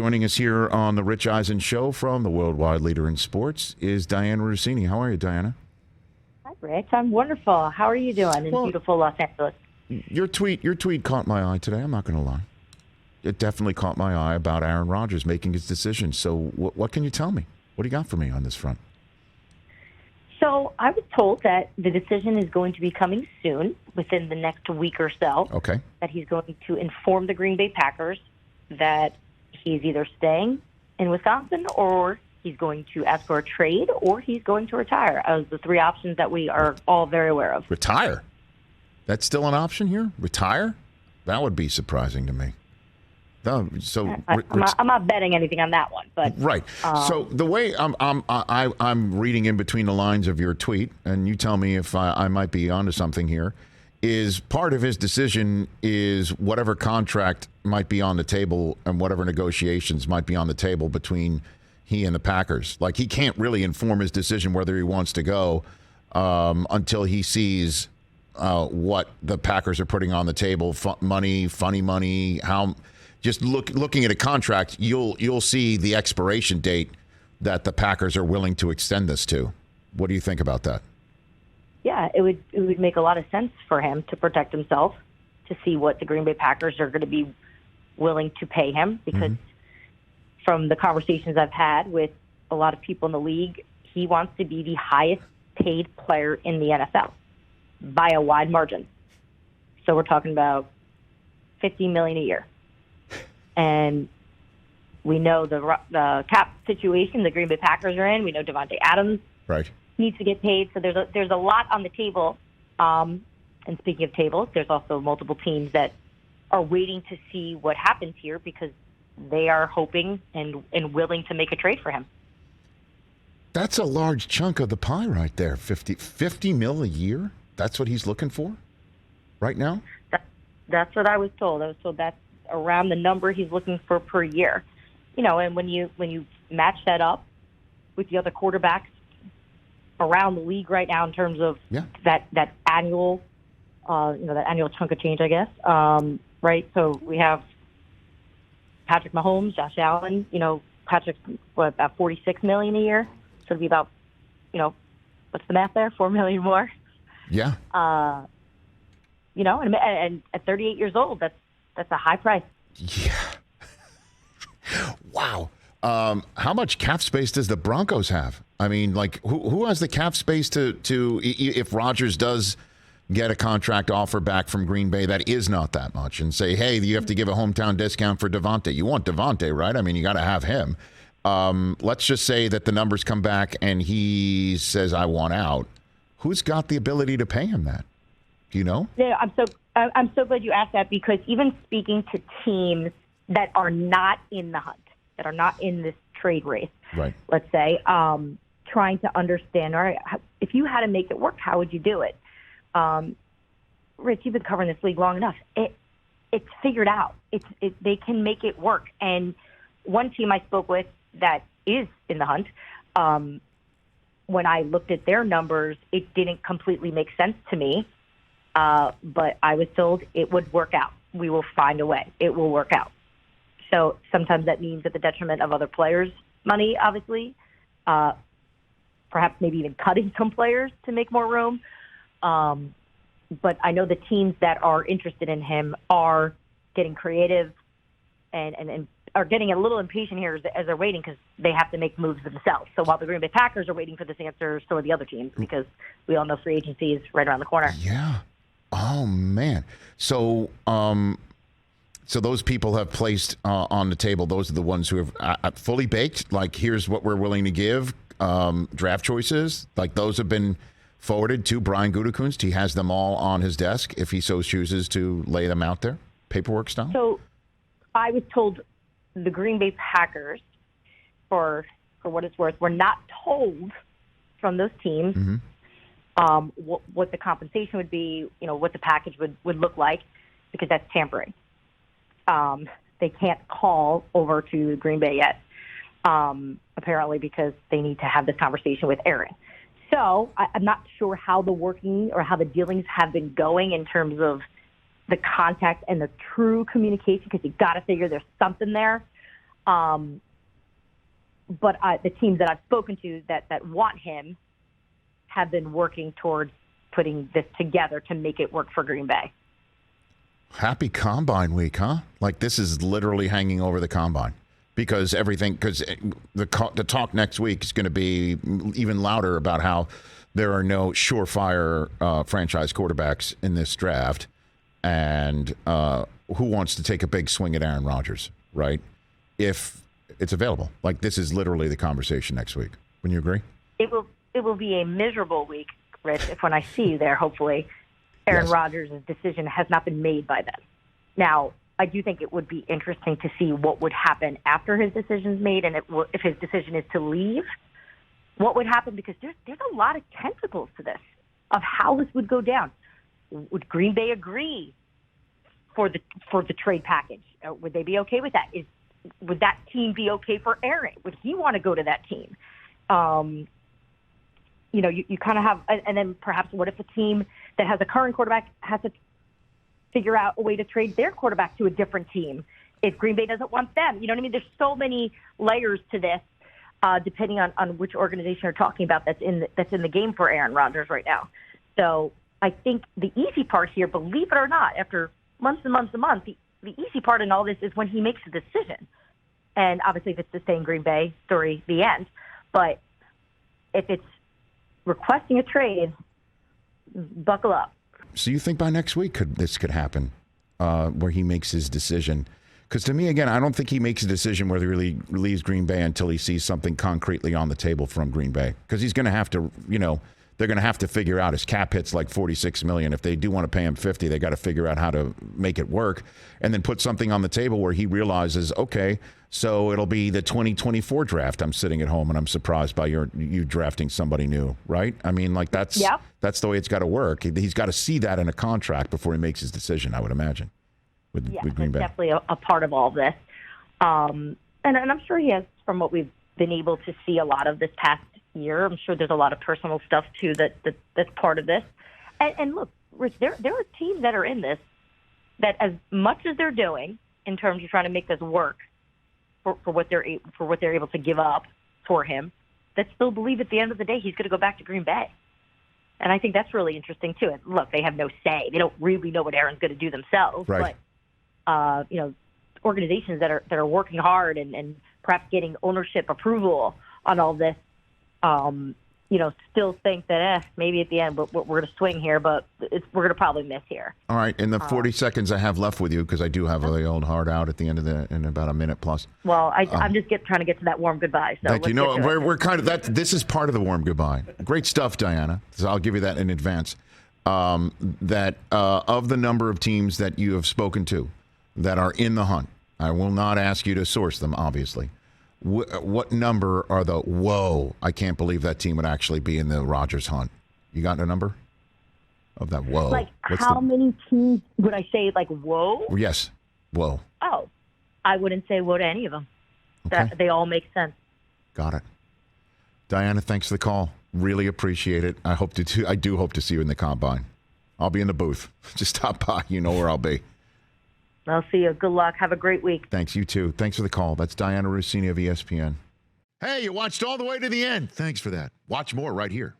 Joining us here on the Rich Eisen Show from the worldwide leader in sports is Dianna Russini. How are you, Dianna? Hi, Rich. I'm wonderful. How are you doing in beautiful Los Angeles? Your tweet caught my eye today. I'm not going to lie. It definitely caught my eye about Aaron Rodgers making his decision. So what can you tell me? What do you got for me on this front? So I was told that the decision is going to be coming soon, within the next week or so. Okay. That he's going to inform the Green Bay Packers that he's either staying in Wisconsin, or he's going to ask for a trade, or he's going to retire, as the three options that we are all very aware of. Retire? That's still an option here? Retire? That would be surprising to me. So I'm not betting anything on that one, but right. So the way I'm reading in between the lines of your tweet, and you tell me if I might be onto something here, is part of his decision is whatever contract might be on the table and whatever negotiations might be on the table between he and the Packers. Like, he can't really inform his decision whether he wants to go until he sees what the Packers are putting on the table, funny money, how. Just looking at a contract, you'll see the expiration date that the Packers are willing to extend this to. What do you think about that? Yeah, it would make a lot of sense for him to protect himself, to see what the Green Bay Packers are going to be willing to pay him, because from the conversations I've had with a lot of people in the league, he wants to be the highest paid player in the NFL by a wide margin. So we're talking about $50 million a year. And we know the cap situation the Green Bay Packers are in. We know Devontae Adams needs to get paid. So there's a lot on the table. And speaking of tables, there's also multiple teams that are waiting to see what happens here, because they are hoping and willing to make a trade for him. That's a large chunk of the pie right there. 50 mil a year? That's what he's looking for right now? That's what I was told. I was told that's around the number he's looking for per year. And when you match that up with the other quarterbacks around the league right now in terms of that annual that annual chunk of change, I guess, right? So we have Patrick Mahomes, Josh Allen, Patrick's about $46 million a year. So it'd be about, what's the math there? $4 million more. Yeah. And at 38 years old, that's a high price. Yeah. Wow. How much cap space does the Broncos have? I mean, like, who has the cap space to if Rodgers does get a contract offer back from Green Bay that is not that much, and say, hey, you have to give a hometown discount for Devontae. You want Devontae, right? I mean, you got to have him. Let's just say that the numbers come back and he says, I want out. Who's got the ability to pay him that? Do you know? Yeah, I'm so glad you asked that, because even speaking to teams that are not in the hunt, that are not in this trade race, right? Let's say, trying to understand, all right, if you had to make it work, how would you do it? Rich, you've been covering this league long enough. It's figured out. They can make it work. And one team I spoke with that is in the hunt, when I looked at their numbers, it didn't completely make sense to me. But I was told it would work out. We will find a way. It will work out. So sometimes that means at the detriment of other players' money, obviously. Perhaps maybe even cutting some players to make more room. But I know the teams that are interested in him are getting creative and are getting a little impatient here as they're waiting, because they have to make moves themselves. So while the Green Bay Packers are waiting for this answer, so are the other teams, because we all know free agency is right around the corner. Yeah. Oh, man. So those people have placed on the table, those are the ones who have fully baked, like, here's what we're willing to give, draft choices, like those have been forwarded to Brian Gutekunst. He has them all on his desk if he so chooses to lay them out there, paperwork style. So I was told the Green Bay Packers, for what it's worth, were not told from those teams what the compensation would be, what the package would look like, because that's tampering. They can't call over to Green Bay yet, apparently, because they need to have this conversation with Aaron. So I'm not sure how the working or how the dealings have been going in terms of the contact and the true communication, because you got to figure there's something there. But the teams that I've spoken to that want him have been working towards putting this together to make it work for Green Bay. Happy Combine Week, huh? Like this is literally hanging over the Combine because the talk next week is going to be even louder about how there are no surefire franchise quarterbacks in this draft, and who wants to take a big swing at Aaron Rodgers, right? If it's available. Like this is literally the conversation next week. Wouldn't you agree? It will be a miserable week, Rich, if when I see you there, hopefully, Aaron Rodgers' decision has not been made by then. Now, I do think it would be interesting to see what would happen after his decision's made, and if his decision is to leave, what would happen, because there's a lot of tentacles to this, of how this would go down. Would Green Bay agree for the trade package? Would they be okay with that? Would that team be okay for Aaron? Would he want to go to that team? You kind of have, and then perhaps what if a team that has a current quarterback has to figure out a way to trade their quarterback to a different team if Green Bay doesn't want them? You know what I mean? There's so many layers to this, depending on which organization you're talking about that's in the game for Aaron Rodgers right now. So I think the easy part here, believe it or not, after months and months and months, the easy part in all this is when he makes a decision. And obviously, if it's to stay in Green Bay, story, the end. But if it's requesting a trade, buckle up. So you think by next week this could happen, where he makes his decision? Because to me, again, I don't think he makes a decision whether he really leaves Green Bay until he sees something concretely on the table from Green Bay. Because he's going to have to, they're going to have to figure out his cap hit's like $46 million. If they do want to pay him $50, they got to figure out how to make it work, and then put something on the table where he realizes, okay, so it'll be the 2024 draft. I'm sitting at home and I'm surprised by you drafting somebody new, right? I mean, like that's the way it's got to work. He's got to see that in a contract before he makes his decision, I would imagine. With Green Bay, definitely a part of all of this, and I'm sure he has, from what we've been able to see a lot of this past year. I'm sure there's a lot of personal stuff too that's part of this. And look, Rich, there are teams that are in this that, as much as they're doing in terms of trying to make this work for what they're able to give up for him, that still believe at the end of the day he's going to go back to Green Bay. And I think that's really interesting too. And look, they have no say; they don't really know what Aaron's going to do themselves. Right. But organizations that are working hard and perhaps getting ownership approval on all this, still think that maybe at the end we're going to swing here, but we're going to probably miss here. All right, in the 40 seconds I have left with you, because I do have the old hard out at the end of in about a minute plus. Well, I'm just trying to get to that warm goodbye. So thank you. No, we're kind of that. This is part of the warm goodbye. Great stuff, Dianna. So I'll give you that in advance. That of the number of teams that you have spoken to that are in the hunt, I will not ask you to source them, obviously. What number are whoa, I can't believe that team would actually be in the Rodgers hunt? You got a number of that? Whoa. Like, how many teams would I say, like, whoa? Yes. Whoa. Oh, I wouldn't say whoa to any of them. Okay. They all make sense. Got it. Dianna, thanks for the call. Really appreciate it. I do hope to see you in the Combine. I'll be in the booth. Just stop by. You know where I'll be. I'll see you. Good luck. Have a great week. Thanks. You too. Thanks for the call. That's Dianna Russini of ESPN. Hey, you watched all the way to the end. Thanks for that. Watch more right here.